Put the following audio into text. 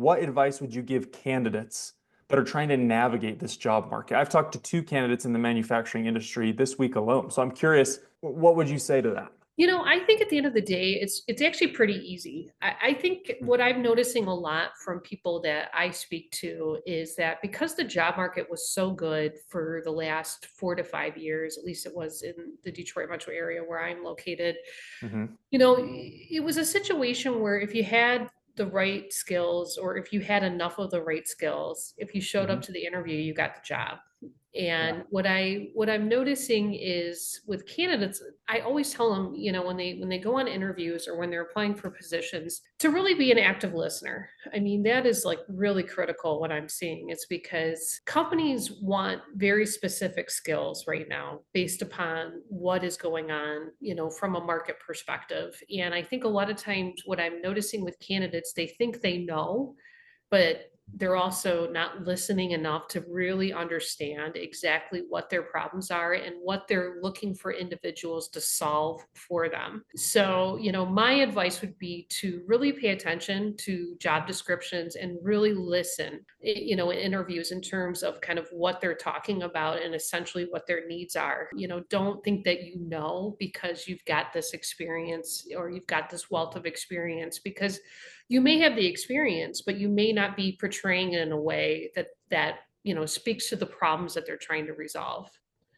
what advice would you give candidates that are trying to navigate this job market? I've talked to two candidates in the manufacturing industry this week alone. So I'm curious, what would you say to that? I think at the end of the day, it's actually pretty easy. I think what I'm noticing a lot from people that I speak to is that because the job market was so good for the last 4 to 5 years, at least it was in the Detroit metro area where I'm located, Mm-hmm. it was a situation where if you had the right skills or if you had enough of the right skills, if you showed up Mm-hmm. to the interview, you got the job. Yeah. And what I'm noticing is with candidates, I always tell them, when they go on interviews or when they're applying for positions, to really be an active listener. I mean, that is like really critical what I'm seeing. It's because companies want very specific skills right now based upon what is going on, from a market perspective. And I think a lot of times what I'm noticing with candidates, they think they know, but they're also not listening enough to really understand exactly what their problems are and what they're looking for individuals to solve for them. So, my advice would be to really pay attention to job descriptions and really listen, in interviews in terms of kind of what they're talking about and essentially what their needs are. Don't think that because you've got this experience or you've got this wealth of experience, because you may have the experience, but you may not be portraying it in a way that speaks to the problems that they're trying to resolve.